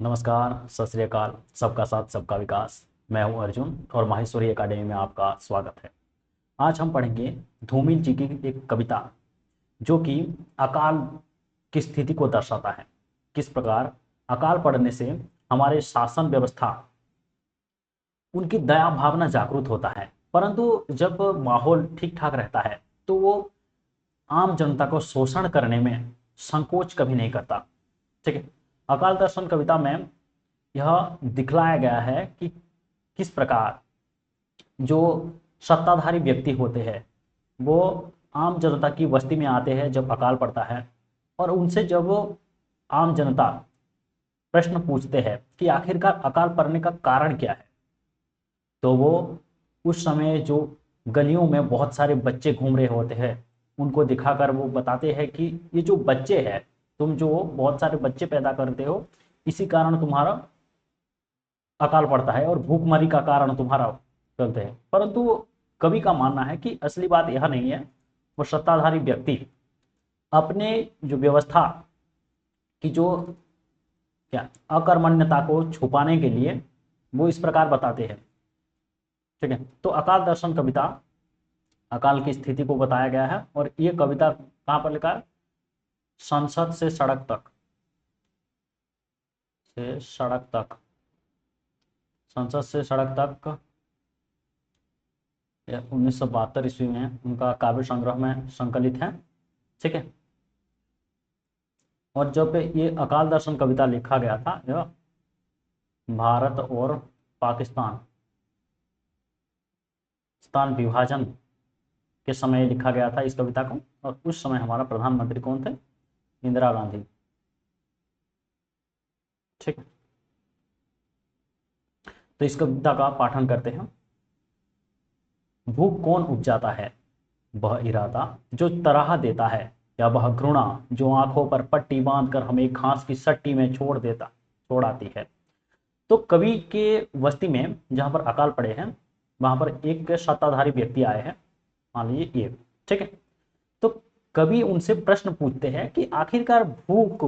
नमस्कार, सत श्री अकाल, सबका साथ सबका विकास। मैं हूं अर्जुन और माहेश्वरी एकेडमी में आपका स्वागत है। आज हम पढ़ेंगे धूमिल जी की एक कविता जो कि अकाल की स्थिति को दर्शाता है। किस प्रकार अकाल पड़ने से हमारे शासन व्यवस्था, उनकी दया भावना जागरूक होता है, परंतु जब माहौल ठीक ठाक रहता है तो वो आम जनता को शोषण करने में संकोच कभी नहीं करता। ठीक है। अकाल दर्शन कविता में यह दिखलाया गया है कि किस प्रकार जो सत्ताधारी व्यक्ति होते हैं वो आम जनता की बस्ती में आते हैं जब अकाल पड़ता है, और उनसे जब वो आम जनता प्रश्न पूछते हैं कि आखिरकार अकाल पड़ने का कारण क्या है, तो वो उस समय जो गलियों में बहुत सारे बच्चे घूम रहे होते हैं उनको दिखाकर वो बताते हैं कि ये जो बच्चे हैं, तुम जो बहुत सारे बच्चे पैदा करते हो, इसी कारण तुम्हारा अकाल पड़ता है और भूखमरी का कारण तुम्हारा चलते हैं। परंतु कवि का मानना है कि असली बात यह नहीं है। वो सत्ताधारी व्यक्ति अपने जो व्यवस्था की जो क्या अकर्मण्यता को छुपाने के लिए वो इस प्रकार बताते हैं। ठीक है। तो अकाल दर्शन कविता अकाल की स्थिति को बताया गया है, और ये कविता कहाँ पर लिखा है? संसद से सड़क तक, से सड़क तक, संसद से सड़क तक 1972 ईस्वी में उनका काव्य संग्रह में संकलित है। ठीक है। और जब ये अकाल दर्शन कविता लिखा गया था, यह भारत और पाकिस्तान स्थान विभाजन के समय लिखा गया था इस कविता को, और उस समय हमारा प्रधानमंत्री कौन थे? इंदिरा गांधी। ठीक। तो इस कविता का पाठन करते हैं। भूख कौन उपजाता है, वह इरादा जो तरह देता है, या वह घृणा जो आंखों पर पट्टी बांधकर हमें घास की सट्टी में छोड़ आती है। तो कवि के बस्ती में जहां पर अकाल पड़े हैं वहां पर एक सत्ताधारी व्यक्ति आए हैं, मान लीजिए ये। ठीक है। तो कवि उनसे प्रश्न पूछते हैं कि आखिरकार भूख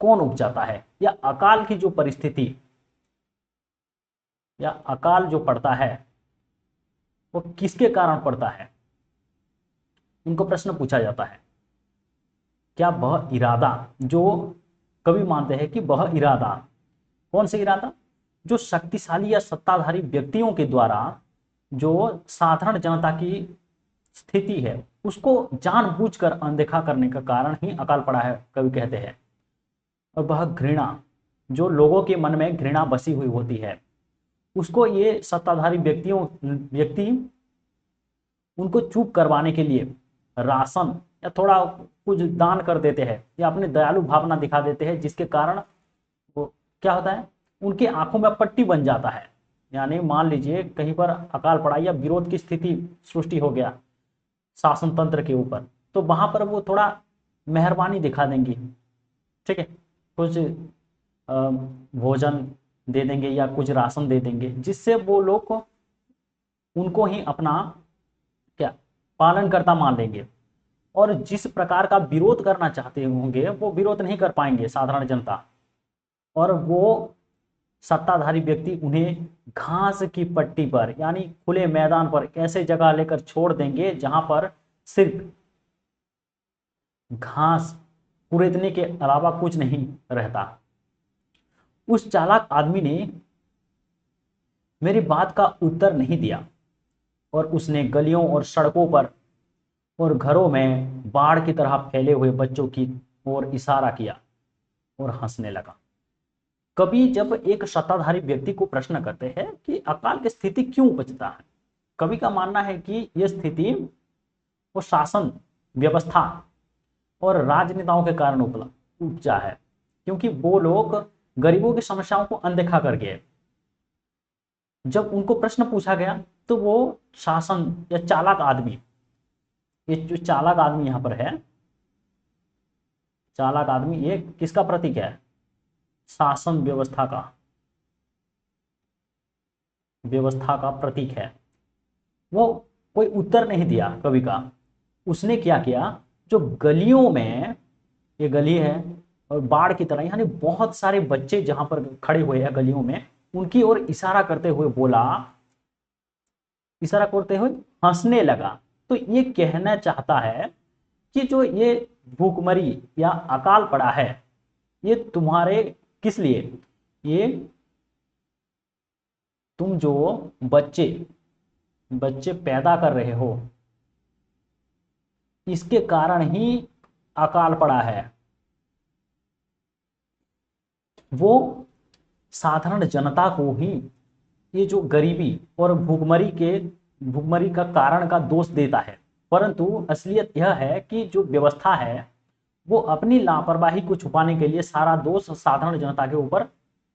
कौन उपजाता है, या अकाल की जो परिस्थिति या अकाल जो पड़ता है वो किसके कारण पड़ता है। उनको प्रश्न पूछा जाता है, क्या वह इरादा जो कवि मानते हैं कि वह इरादा, कौन सा इरादा? जो शक्तिशाली या सत्ताधारी व्यक्तियों के द्वारा जो साधारण जनता की स्थिति है उसको जानबूझकर अनदेखा करने का कारण ही अकाल पड़ा है, कवि कहते हैं। और वह घृणा जो लोगों के मन में घृणा बसी हुई होती है, उसको ये सत्ताधारी व्यक्ति उनको चूप करवाने के लिए राशन या थोड़ा कुछ दान कर देते हैं, या अपनी दयालु भावना दिखा देते हैं, जिसके कारण वो क्या होता है, उनकी आंखों में पट्टी बन जाता है। यानी मान लीजिए कहीं पर अकाल पड़ा या विरोध की स्थिति सृष्टि हो गया शासन तंत्र के ऊपर, तो वहां पर वो थोड़ा मेहरबानी दिखा देंगी। ठीक है। कुछ भोजन दे देंगे या कुछ राशन दे देंगे, जिससे वो लोग उनको ही अपना क्या पालनकर्ता मान लेंगे, और जिस प्रकार का विरोध करना चाहते होंगे वो विरोध नहीं कर पाएंगे साधारण जनता, और वो सत्ताधारी व्यक्ति उन्हें घास की पट्टी पर यानी खुले मैदान पर ऐसे जगह लेकर छोड़ देंगे जहां पर सिर्फ घास कुरेदने के अलावा कुछ नहीं रहता। उस चालाक आदमी ने मेरी बात का उत्तर नहीं दिया, और उसने गलियों और सड़कों पर और घरों में बाढ़ की तरह फैले हुए बच्चों की ओर इशारा किया और हंसने लगा। कवि जब एक सत्ताधारी व्यक्ति को प्रश्न करते हैं कि अकाल की स्थिति क्यों उपजता है, कवि का मानना है कि यह स्थिति वो शासन व्यवस्था और राजनेताओं के कारण उपजा है, क्योंकि वो लोग गरीबों की समस्याओं को अनदेखा कर गए। जब उनको प्रश्न पूछा गया तो वो शासन या चालाक आदमी, ये जो चालाक आदमी यहां पर है, चालाक आदमी ये किसका प्रतीक है? शासन व्यवस्था का प्रतीक है। वो कोई उत्तर नहीं दिया कवि का। उसने क्या किया, जो गलियों में, ये गली है, और बाढ़ की तरह, यानी बहुत सारे बच्चे जहां पर खड़े हुए हैं गलियों में, उनकी ओर इशारा करते हुए बोला, इशारा करते हुए हंसने लगा। तो ये कहना चाहता है कि जो ये भूखमरी या अकाल पड़ा है, ये तुम्हारे किस लिए, ये तुम जो बच्चे बच्चे पैदा कर रहे हो, इसके कारण ही अकाल पड़ा है। वो साधारण जनता को ही ये जो गरीबी और भूखमरी का कारण का दोष देता है, परंतु असलियत यह है कि जो व्यवस्था है वो अपनी लापरवाही को छुपाने के लिए सारा दोष साधारण जनता के ऊपर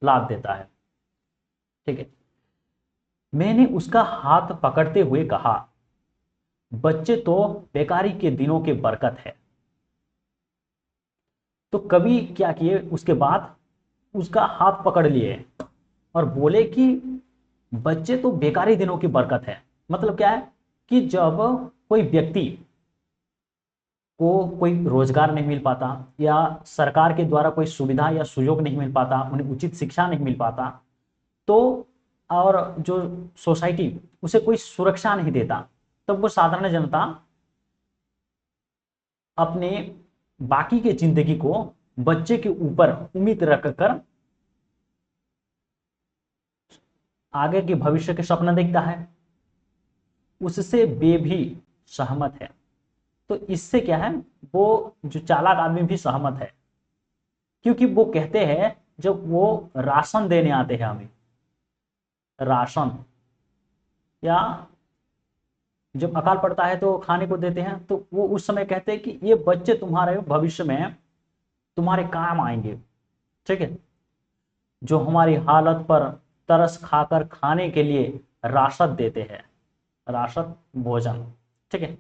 लाद देता है। ठीक है, मैंने उसका हाथ पकड़ते हुए कहा, बच्चे तो बेकारी के दिनों के बरकत है। तो कवि क्या किए, उसके बाद उसका हाथ पकड़ लिए और बोले कि बच्चे तो बेकारी दिनों की बरकत है। मतलब क्या है कि जब कोई व्यक्ति को कोई रोजगार नहीं मिल पाता, या सरकार के द्वारा कोई सुविधा या सुयोग नहीं मिल पाता, उन्हें उचित शिक्षा नहीं मिल पाता, तो और जो सोसाइटी उसे कोई सुरक्षा नहीं देता, तब वो साधारण जनता अपने बाकी के जिंदगी को बच्चे के ऊपर उम्मीद रखकर आगे के भविष्य के सपना देखता है। उससे वे भी सहमत है। तो इससे क्या है, वो जो चालाक आदमी भी सहमत है, क्योंकि वो कहते हैं जब वो राशन देने आते हैं हमें, राशन, या जब अकाल पड़ता है तो खाने को देते हैं, तो वो उस समय कहते हैं कि ये बच्चे तुम्हारे भविष्य में तुम्हारे काम आएंगे। ठीक है, जो हमारी हालत पर तरस खाकर खाने के लिए राशद देते हैं, राशद भोजन। ठीक है,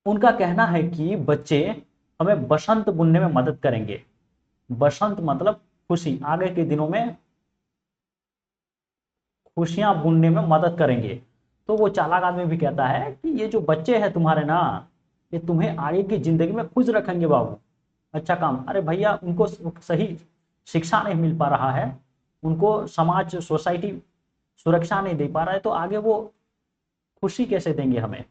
उनका कहना है कि बच्चे हमें बसंत बुनने में मदद करेंगे। बसंत मतलब खुशी, आगे के दिनों में खुशियां बुनने में मदद करेंगे। तो वो चालाक आदमी भी कहता है कि ये जो बच्चे हैं तुम्हारे ना, ये तुम्हें आगे की जिंदगी में खुश रखेंगे बाबू, अच्छा काम। अरे भैया, उनको सही शिक्षा नहीं मिल पा रहा है, उनको समाज सोसाइटी सुरक्षा नहीं दे पा रहा है, तो आगे वो खुशी कैसे देंगे हमें।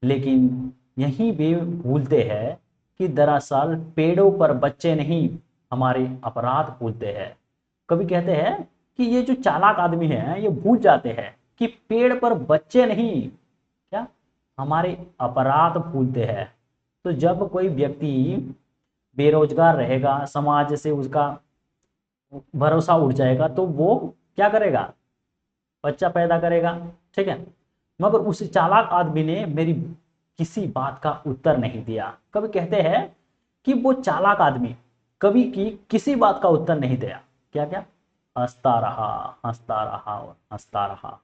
लेकिन यही वे भूलते हैं कि दरअसल पेड़ों पर बच्चे नहीं, हमारे अपराध भूलते हैं। कभी कहते हैं कि ये जो चालाक आदमी है ये भूल जाते हैं कि पेड़ पर बच्चे नहीं, क्या, हमारे अपराध भूलते हैं। तो जब कोई व्यक्ति बेरोजगार रहेगा, समाज से उसका भरोसा उठ जाएगा, तो वो क्या करेगा, बच्चा पैदा करेगा। ठीक है, मगर उस चालाक आदमी ने मेरी किसी बात का उत्तर नहीं दिया। कभी कहते हैं कि वो चालाक आदमी कभी की किसी बात का उत्तर नहीं दिया, क्या क्या, हंसता रहा, हंसता रहा और हंसता रहा।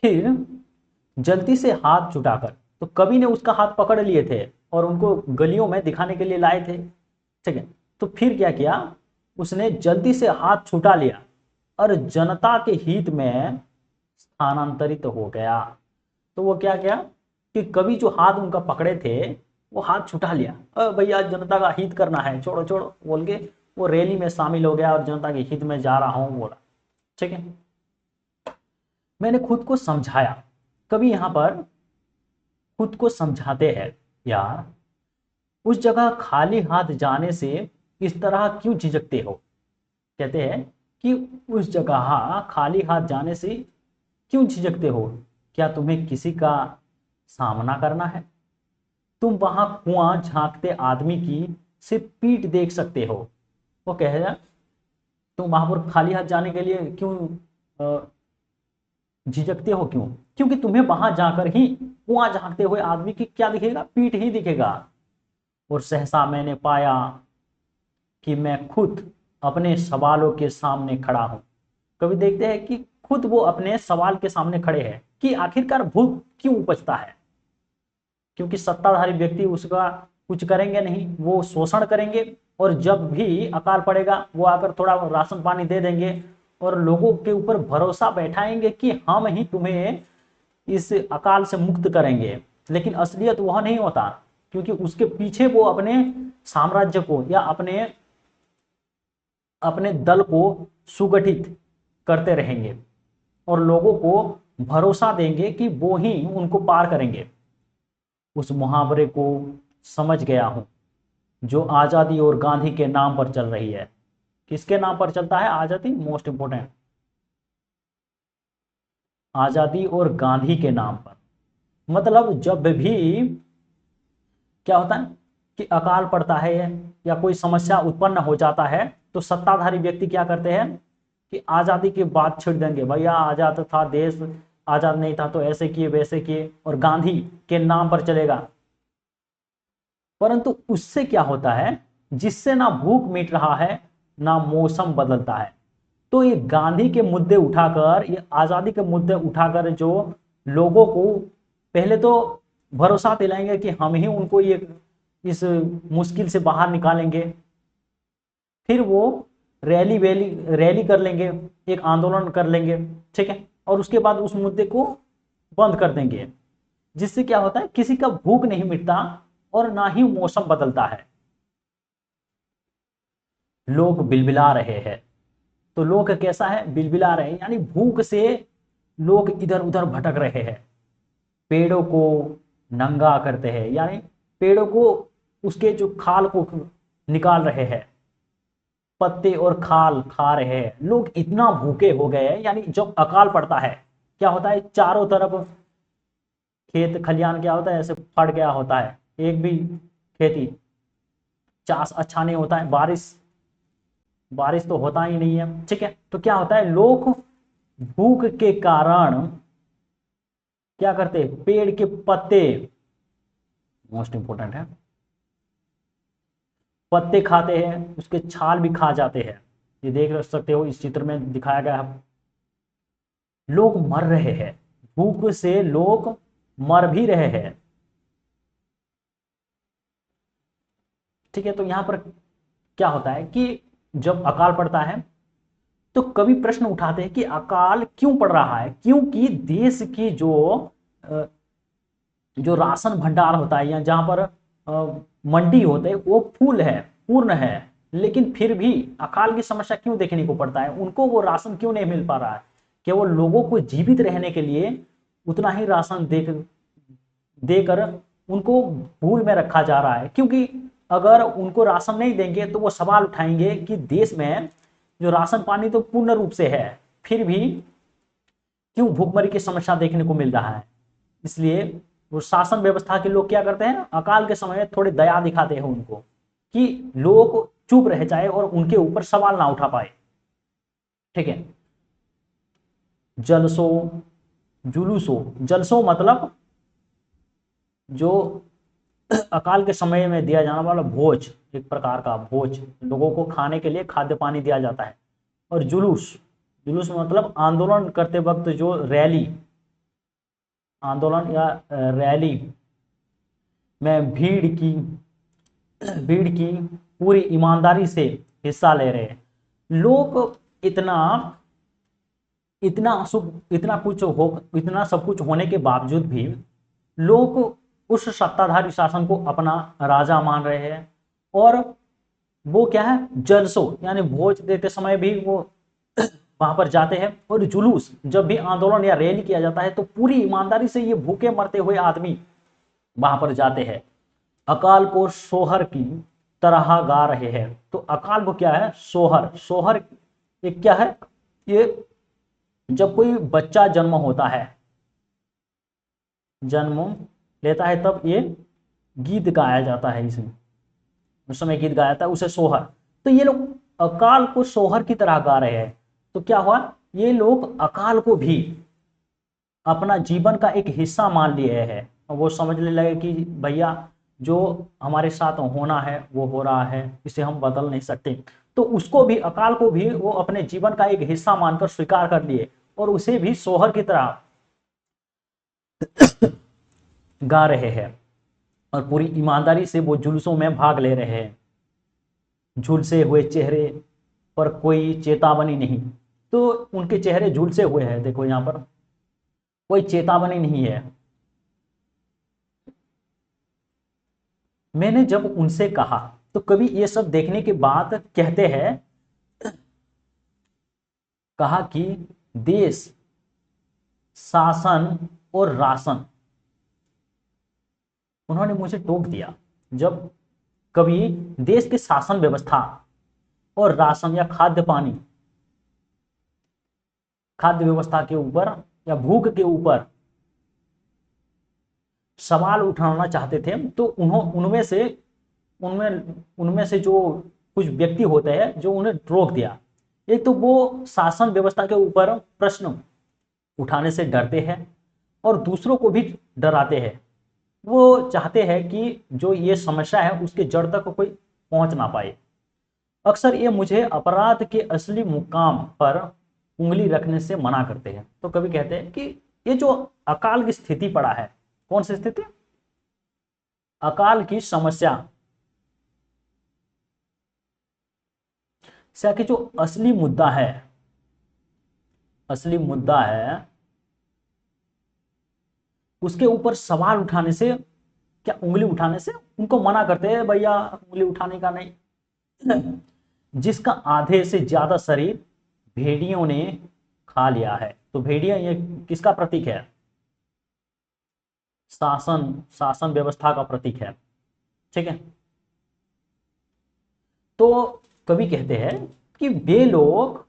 फिर जल्दी से हाथ छुटाकर, तो कवि ने उसका हाथ पकड़ लिए थे और उनको गलियों में दिखाने के लिए लाए थे। ठीक है, तो फिर क्या किया, उसने जल्दी से हाथ छुटा लिया और जनता के हित में स्थानांतरित हो गया। तो वो क्या किया कि कवि जो हाथ उनका पकड़े थे वो हाथ छुटा लिया, भैया जनता का हित करना है, छोड़ो छोड़ो बोल के वो रैली में शामिल हो गया और जनता के हित में जा रहा हूं बोला। ठीक है, मैंने खुद को समझाया। कभी यहां पर खुद को समझाते हैं, यार उस जगह खाली हाथ जाने से इस तरह क्यों झिझकते हो। कहते हैं कि उस जगह खाली हाथ जाने से क्यों झिझकते हो, क्या तुम्हें किसी का सामना करना है। तुम वहां कुआं झांकते आदमी की सिर्फ पीठ देख सकते हो। वो कह रहा, तुम वहां पर खाली हाथ जाने के लिए क्यों झिझकते हो, क्यों, क्योंकि तुम्हें वहां जाकर ही कुआं झांकते हुए आदमी की क्या दिखेगा, पीठ ही दिखेगा। और सहसा मैंने पाया कि मैं खुद अपने सवालों के सामने खड़ा हूं। कभी देखते हैं कि खुद वो अपने सवाल के सामने खड़े हैं कि आखिरकार भूख क्यों उपजता है, क्योंकि सत्ताधारी व्यक्ति उसका कुछ करेंगे नहीं, वो शोषण करेंगे, और जब भी अकाल पड़ेगा वो आकर थोड़ा राशन पानी दे देंगे और लोगों के ऊपर भरोसा बैठाएंगे कि हम ही तुम्हें इस अकाल से मुक्त करेंगे। लेकिन असलियत वह नहीं होता, क्योंकि उसके पीछे वो अपने साम्राज्य को या अपने अपने दल को सुगठित करते रहेंगे और लोगों को भरोसा देंगे कि वो ही उनको पार करेंगे। उस मुहावरे को समझ गया हूं जो आजादी और गांधी के नाम पर चल रही है। किसके नाम पर चलता है आजादी? मोस्ट इंपोर्टेंट, आजादी और गांधी के नाम पर। मतलब जब भी क्या होता है कि अकाल पड़ता है या कोई समस्या उत्पन्न हो जाता है तो सत्ताधारी व्यक्ति क्या करते हैं कि आजादी की बात छिड़ देंगे, भैया आजाद था देश, आजाद नहीं था तो ऐसे किए वैसे किए, और गांधी के नाम पर चलेगा। परंतु उससे क्या होता है, जिससे ना भूख मिट रहा है ना मौसम बदलता है। तो ये गांधी के मुद्दे उठाकर, ये आजादी के मुद्दे उठाकर जो लोगों को पहले तो भरोसा दिलाएंगे कि हम ही उनको ये इस मुश्किल से बाहर निकालेंगे, फिर वो रैली कर लेंगे, एक आंदोलन कर लेंगे, ठीक है, और उसके बाद उस मुद्दे को बंद कर देंगे, जिससे क्या होता है किसी का भूख नहीं मिटता और ना ही मौसम बदलता है। लोग बिलबिला रहे हैं, तो लोग कैसा है, बिलबिला रहे हैं, यानी भूख से लोग इधर उधर भटक रहे हैं। पेड़ों को नंगा करते हैं, यानी पेड़ों को उसके जो खाल को निकाल रहे हैं, पत्ते और खाल खा रहे हैं। लोग इतना भूखे हो गए हैं, यानी जब अकाल पड़ता है क्या होता है, चारों तरफ खेत खलियान क्या होता है, ऐसे फट गया होता है, एक भी खेती चाष अच्छा नहीं होता है, बारिश बारिश तो होता ही नहीं है, ठीक है। तो क्या होता है, लोग भूख के कारण क्या करते हैं, पेड़ के पत्ते, मोस्ट इंपोर्टेंट है, पत्ते खाते हैं, उसके छाल भी खा जाते हैं। ये देख सकते हो इस चित्र में दिखाया गया है। लोग मर रहे हैं, भूख से लोग मर भी रहे हैं, ठीक है। तो यहां पर क्या होता है कि जब अकाल पड़ता है तो कभी प्रश्न उठाते हैं कि अकाल क्यों पड़ रहा है, क्योंकि देश की अ, जो राशन भंडार होता है या जहां पर मंडी होते हैं वो फुल है, पूर्ण है, लेकिन फिर भी अकाल की समस्या क्यों देखने को पड़ता है, उनको वो राशन क्यों नहीं मिल पा रहा है। केवल लोगों को जीवित रहने के लिए उतना ही राशन देकर उनको भूल में रखा जा रहा है, क्योंकि अगर उनको राशन नहीं देंगे तो वो सवाल उठाएंगे कि देश में जो राशन पानी तो पूर्ण रूप से है, फिर भी क्यों भूखमरी की समस्या देखने को मिल रहा है। इसलिए वो शासन व्यवस्था के लोग क्या करते हैं, अकाल के समय में थोड़ी दया दिखाते हैं उनको, कि लोग चुप रह जाए और उनके ऊपर सवाल ना उठा पाए, ठीक है। जलसो जुलूसो, जलसो मतलब जो अकाल के समय में दिया जाने वाला भोज, एक प्रकार का भोज, लोगों को खाने के लिए खाद्य पानी दिया जाता है। और जुलूस, जुलूस मतलब आंदोलन करते वक्त जो रैली, आंदोलन या रैली में भीड़ की पूरी ईमानदारी से हिस्सा ले रहे हैं लोग। इतना इतना सब कुछ होने के बावजूद भी लोग उस सत्ताधारी शासन को अपना राजा मान रहे हैं। और वो क्या है, जलसो यानी भोज देते समय भी वो वहां पर जाते हैं। और जुलूस, जब भी आंदोलन या रैली किया जाता है तो पूरी ईमानदारी से ये भूखे मरते हुए आदमी वहां पर जाते हैं। अकाल को सोहर की तरह गा रहे हैं। तो अकाल को क्या है, सोहर, सोहर एक क्या है, ये जब कोई बच्चा जन्म होता है, जन्म लेता है, तब ये गीत गाया जाता है, इसमें उस समय गीत गाया जाता है उसे सोहर। तो ये लोग अकाल को सोहर की तरह गा रहे हैं। तो क्या हुआ, ये लोग अकाल को भी अपना जीवन का एक हिस्सा मान लिए हैं। वो समझने लगे कि भैया जो हमारे साथ होना है वो हो रहा है, इसे हम बदल नहीं सकते। तो उसको भी, अकाल को भी वो अपने जीवन का एक हिस्सा मानकर स्वीकार कर लिए और उसे भी सोहर की तरह गा रहे हैं। और पूरी ईमानदारी से वो जुलूसों में भाग ले रहे हैं। झुलसे हुए चेहरे पर कोई चेतावनी नहीं। तो उनके चेहरे झुलसे हुए हैं, देखो यहाँ पर कोई चेतावनी नहीं है। मैंने जब उनसे कहा, तो कवि ये सब देखने के बाद कहते हैं, कहा कि देश, शासन और राशन, उन्होंने मुझे टोक दिया। जब कभी देश की शासन व्यवस्था और राशन या खाद्य व्यवस्था के ऊपर या भूख के ऊपर सवाल उठाना चाहते थे, तो उनमें से जो कुछ व्यक्ति होते हैं जो उन्हें रोक दिया। एक तो वो शासन व्यवस्था के ऊपर प्रश्न उठाने से डरते हैं और दूसरों को भी डराते हैं। वो चाहते हैं कि जो ये समस्या है उसके जड़ तक कोई पहुंच ना पाए। अक्सर ये मुझे अपराध के असली मुकाम पर उंगली रखने से मना करते हैं। तो कभी कहते हैं कि ये जो अकाल की स्थिति पड़ा है, कौन सी स्थिति? अकाल की समस्या से कि जो असली मुद्दा है उसके ऊपर सवाल उठाने से, क्या उंगली उठाने से उनको मना करते हैं, भैया उंगली उठाने का नहीं। जिसका आधे से ज्यादा शरीर भेड़ियों ने खा लिया है। तो भेड़िया ये किसका प्रतीक है? शासन व्यवस्था का प्रतीक है। ठीक है। तो कवि कहते हैं कि वे लोग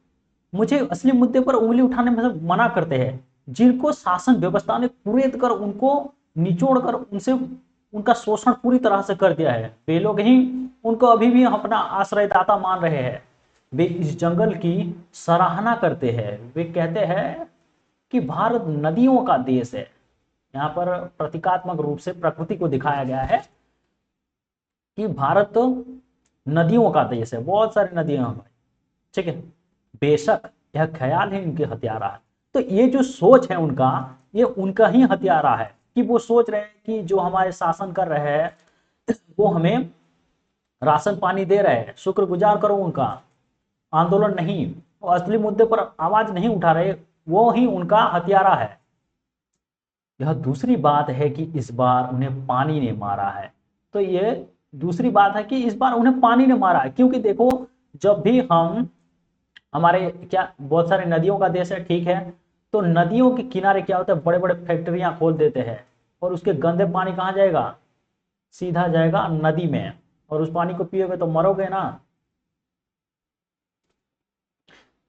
मुझे असली मुद्दे पर उंगली उठाने में से मना करते हैं जिनको शासन व्यवस्था ने कुरेद कर, उनको निचोड़ कर, उनसे उनका शोषण पूरी तरह से कर दिया है। वे लोग ही उनको अभी भी अपना आश्रयदाता मान रहे हैं। वे इस जंगल की सराहना करते हैं। वे कहते हैं कि भारत नदियों का देश है। यहाँ पर प्रतीकात्मक रूप से प्रकृति को दिखाया गया है कि भारत तो नदियों का देश है, बहुत सारी नदियां हैं। ठीक है। बेशक यह ख्याल है इनके हत्यारा है। तो ये जो सोच है उनका, ये उनका ही हत्यारा है कि वो सोच रहे हैं कि जो हमारे शासन कर रहे हैं वो हमें राशन पानी दे रहे हैं, शुक्रगुजार करो उनका। आंदोलन नहीं, वो असली मुद्दे पर आवाज नहीं उठा रहे, वो ही उनका हत्यारा है। यह दूसरी बात है कि इस बार उन्हें पानी ने मारा है। तो ये दूसरी बात है कि इस बार उन्हें पानी ने मारा है, क्योंकि देखो, जब भी हम हमारे क्या बहुत सारे नदियों का देश है, ठीक है, तो नदियों के किनारे क्या होता है, बड़े बड़े फैक्ट्रियां खोल देते हैं और उसके गंदे पानी कहाँ जाएगा? सीधा जाएगा नदी में, और उस पानी को पियोगे तो मरोगे ना।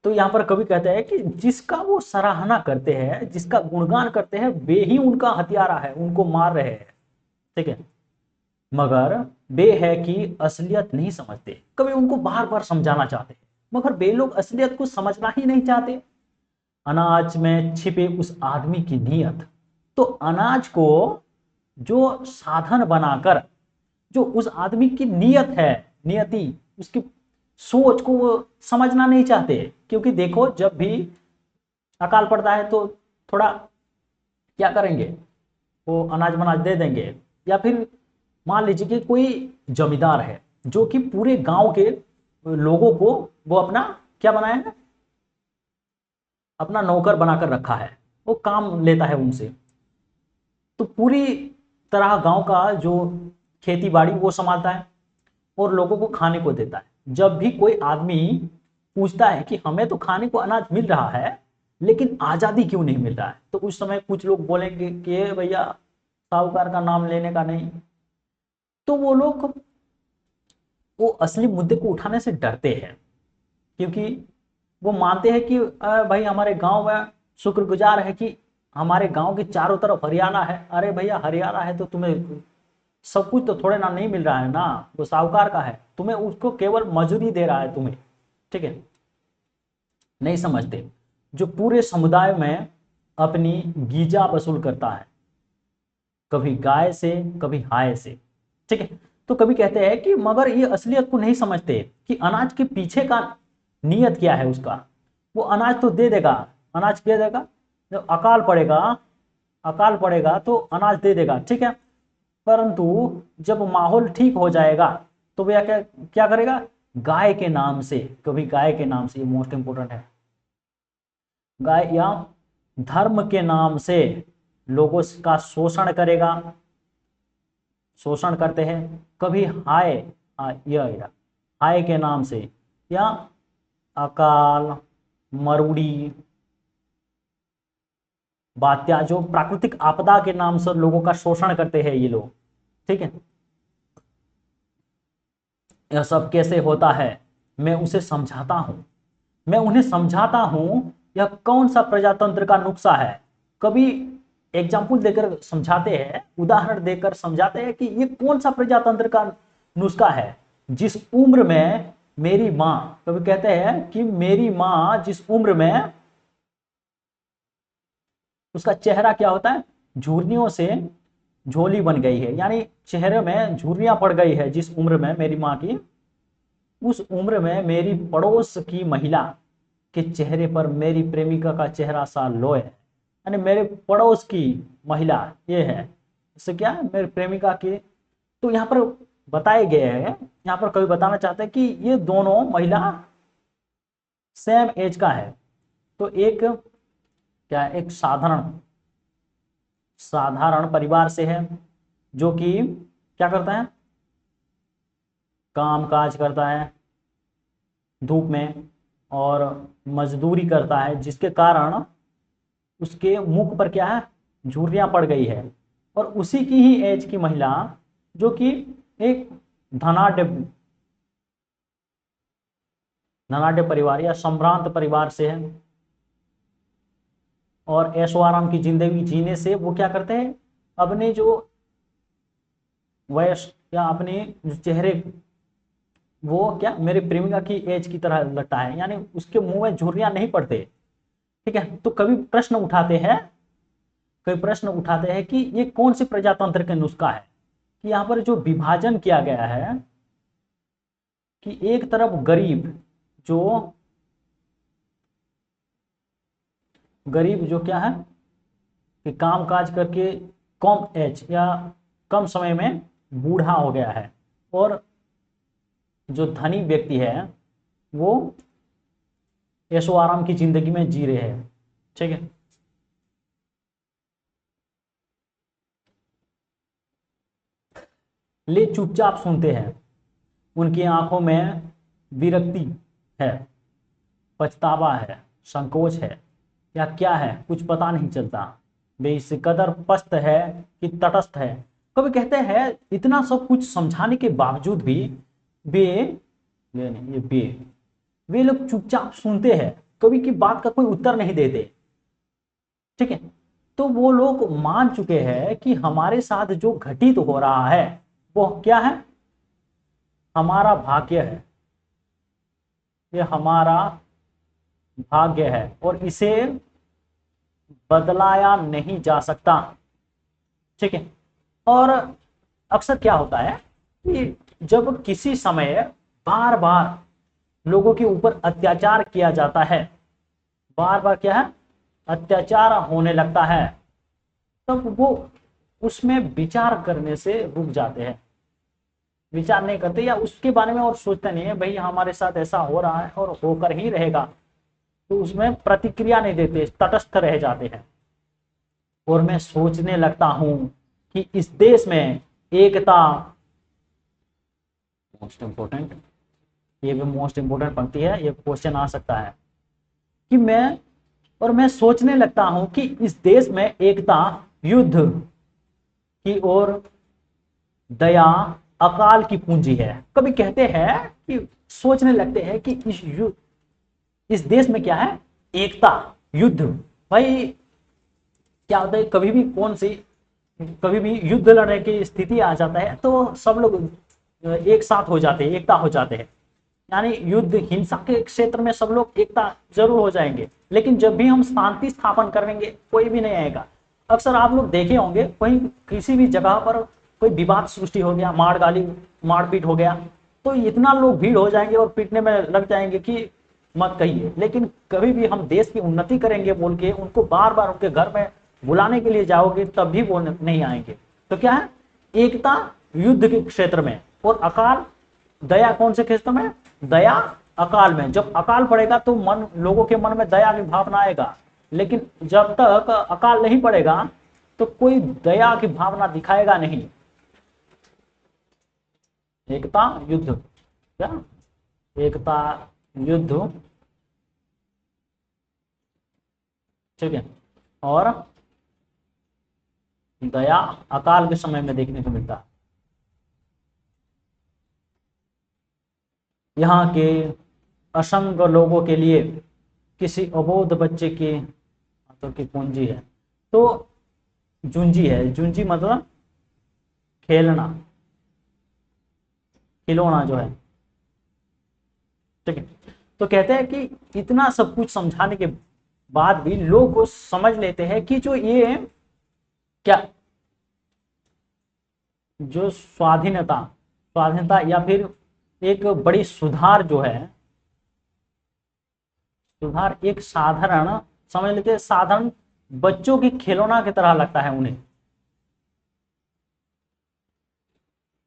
तो यहाँ पर कवि कहते हैं कि जिसका वो सराहना करते हैं, जिसका गुणगान करते हैं, वे ही उनका हत्यारा है, उनको मार रहे हैं। ठीक है। मगर वे है कि असलियत नहीं समझते। कभी उनको बार बार समझाना चाहते हैं, मगर वे लोग असलियत को समझना ही नहीं चाहते। अनाज में छिपे उस आदमी की नीयत। तो अनाज को जो साधन बनाकर, जो उस आदमी की नीयत है, नियति, उसकी सोच को वो समझना नहीं चाहते। क्योंकि देखो, जब भी अकाल पड़ता है तो थोड़ा क्या करेंगे, वो अनाज वनाज दे देंगे। या फिर मान लीजिए कि कोई जमींदार है जो कि पूरे गांव के लोगों को वो अपना क्या बनाया है, अपना नौकर बनाकर रखा है, वो काम लेता है उनसे। तो पूरी तरह गांव का जो खेती बाड़ी वो संभालता है और लोगों को खाने को देता है। जब भी कोई आदमी पूछता है कि हमें तो खाने को अनाज मिल रहा है लेकिन आजादी क्यों नहीं मिल रहा है, तो उस समय कुछ लोग बोलेंगे कि भैया साहूकार का नाम लेने का नहीं। तो वो लोग वो असली मुद्दे को उठाने से डरते हैं, क्योंकि वो मानते हैं कि भाई हमारे गांव में शुक्रगुजार है कि हमारे गांव के चारों तरफ हरियाणा है। अरे भैया हरियाणा है तो तुम्हें सब कुछ तो थोड़े ना नहीं मिल रहा है ना, वो साहूकार का है, तुम्हें उसको केवल मजूरी दे रहा है तुम्हें। ठीक है। नहीं समझते। जो पूरे समुदाय में अपनी गीजा वसूल करता है, कभी गाय से कभी हाय से। ठीक है। तो कभी कहते हैं कि मगर ये असलियत को नहीं समझते कि अनाज के पीछे का नियत क्या है उसका। वो अनाज तो दे देगा, अनाज दे देगा, जब अकाल पड़ेगा तो अनाज दे देगा। ठीक है। परंतु जब माहौल ठीक हो जाएगा तो भैया क्या क्या करेगा? गाय के नाम से, कभी गाय के नाम से, ये मोस्ट इंपोर्टेंट है, गाय या धर्म के नाम से लोगों का शोषण करेगा। शोषण करते हैं, कभी हाय, यह हाय के नाम से, या अकाल, मरुड़ी, वात्या, जो प्राकृतिक आपदा के नाम से लोगों का शोषण करते हैं ये लोग। ठीक है, यह सब कैसे होता है मैं उसे समझाता हूं, मैं उन्हें समझाता हूं यह कौन सा प्रजातंत्र का नुस्खा है। कभी एग्जाम्पल देकर समझाते हैं, उदाहरण देकर समझाते हैं कि ये कौन सा प्रजातंत्र का नुस्खा है। जिस उम्र में मेरी माँ, कभी कहते हैं कि मेरी माँ जिस उम्र में, उसका चेहरा क्या होता है, झुर्रियों से झोली बन गई है, यानी चेहरे में झुर्रियां पड़ गई है जिस उम्र में मेरी माँ की, उस उम्र में मेरी पड़ोस की महिला के चेहरे पर मेरी प्रेमिका का चेहरा सा लोय है। यानी मेरे पड़ोस की महिला ये है, इससे क्या है, मेरे प्रेमिका की। तो यहाँ पर बताए गए हैं, यहाँ पर कभी बताना चाहते हैं कि ये दोनों महिला सेम एज का है। तो एक क्या है, एक साधारण परिवार से है, जो कि क्या करता है, काम काज करता है धूप में और मजदूरी करता है, जिसके कारण उसके मुख पर क्या है, झुर्रियां पड़ गई है। और उसी की ही एज की महिला, जो कि एक धनाढ़ धनाढ़ परिवार या संभ्रांत परिवार से है, और ऐशो आराम की जिंदगी जीने से वो क्या करते हैं, अपने जो वयस या अपने चेहरे, वो क्या मेरे प्रेमिका की एज की तरह लगता है, यानी उसके मुंह में झुर्रियां नहीं पड़ते। ठीक है, तो कभी प्रश्न उठाते हैं कि ये कौन से प्रजातंत्र का नुस्खा है। कि यहाँ पर जो विभाजन किया गया है कि एक तरफ गरीब जो क्या है कि काम काज करके कम एज या कम समय में बूढ़ा हो गया है, और जो धनी व्यक्ति है वो ऐशो आराम की जिंदगी में जी रहे हैं। ठीक है, ले चुपचाप सुनते हैं, उनकी आंखों में विरक्ति है, पछतावा है, संकोच है, या क्या है कुछ पता नहीं चलता। वे इस कदर पस्त है कि तटस्थ है। कभी कहते हैं इतना सब कुछ समझाने के बावजूद भी वे वे नहीं ये वे लोग चुपचाप सुनते हैं, कभी की बात का कोई उत्तर नहीं देते। ठीक है, तो वो लोग मान चुके हैं कि हमारे साथ जो घटित हो रहा है वो क्या है, हमारा भाग्य है, ये हमारा भाग्य है, और इसे बदलाया नहीं जा सकता। ठीक है, और अक्सर क्या होता है कि जब किसी समय बार बार लोगों के ऊपर अत्याचार किया जाता है, बार बार क्या है, अत्याचार होने लगता है, तब वो उसमें विचार करने से रुक जाते हैं, विचार नहीं करते या उसके बारे में और सोचते नहीं है, भाई हमारे साथ ऐसा हो रहा है और होकर ही रहेगा, तो उसमें प्रतिक्रिया नहीं देते, तटस्थ रह जाते हैं। और मैं सोचने लगता हूं कि इस देश में एकता, मोस्ट इंपोर्टेंट, ये भी मोस्ट इंपोर्टेंट पंक्ति है, ये क्वेश्चन आ सकता है कि मैं सोचने लगता हूं कि इस देश में एकता युद्ध की ओर, दया अकाल की पूंजी है। कभी कहते हैं कि सोचने लगते हैं कि इस देश में क्या है, एकता युद्ध। भाई क्या होता है, कभी भी युद्ध लड़ने की स्थिति आ जाता है तो सब लोग एक साथ हो जाते हैं, एकता हो जाते हैं, यानी युद्ध हिंसा के क्षेत्र में सब लोग एकता जरूर हो जाएंगे, लेकिन जब भी हम शांति स्थापन करेंगे कोई भी नहीं आएगा। अक्सर आप लोग देखे होंगे कहीं किसी भी जगह पर कोई विवाद सृष्टि हो गया, मारपीट हो गया, तो इतना लोग भीड़ हो जाएंगे और पीटने में लग जाएंगे कि मत कहिए। लेकिन कभी भी हम देश की उन्नति करेंगे बोल के उनको बार बार उनके घर में बुलाने के लिए जाओगे तब भी वो नहीं आएंगे। तो क्या है, एकता युद्ध के क्षेत्र में, और अकाल दया कौन से क्षेत्र में, दया अकाल में। जब अकाल पड़ेगा तो लोगों के मन में दया की भावना आएगा, लेकिन जब तक अकाल नहीं पड़ेगा तो कोई दया की भावना दिखाएगा नहीं। एकता युद्ध, क्या एकता युद्ध, ठीक है, और दया अकाल के समय में देखने को मिलता है। यहाँ के असंग लोगों के लिए किसी अबोध बच्चे के हाथों की पूंजी है। तो जूंजी है, जूंजी मतलब खेलना, खिलौना जो है, ठीक है। तो कहते हैं कि इतना सब कुछ समझाने के बाद भी लोग वो समझ लेते हैं कि जो ये क्या, जो स्वाधीनता, स्वाधीनता या फिर एक बड़ी सुधार जो है, सुधार एक साधारण, समझ लेते हैं साधारण बच्चों की खिलौना की तरह लगता है उन्हें,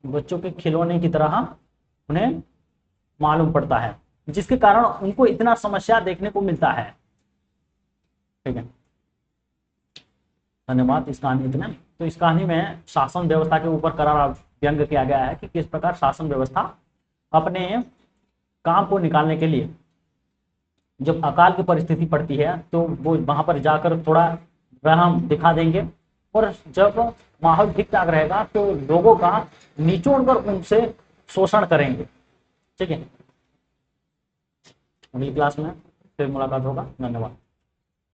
बच्चों के खिलौने की तरह उन्हें मालूम पड़ता है, जिसके कारण उनको इतना समस्या देखने को मिलता है, ठीक है। धन्यवाद। इस कहानी इतने, तो इस कहानी में शासन व्यवस्था के ऊपर करारा व्यंग किया गया है कि किस प्रकार शासन व्यवस्था अपने काम को निकालने के लिए जब अकाल की परिस्थिति पड़ती है तो वो वहां पर जाकर थोड़ा रहम दिखा देंगे, और जब माहौल ठीक ठाक रहेगा तो लोगों का निचोड़ कर उनसे शोषण करेंगे, ठीक है। अगली क्लास में फिर मुलाकात होगा। धन्यवाद।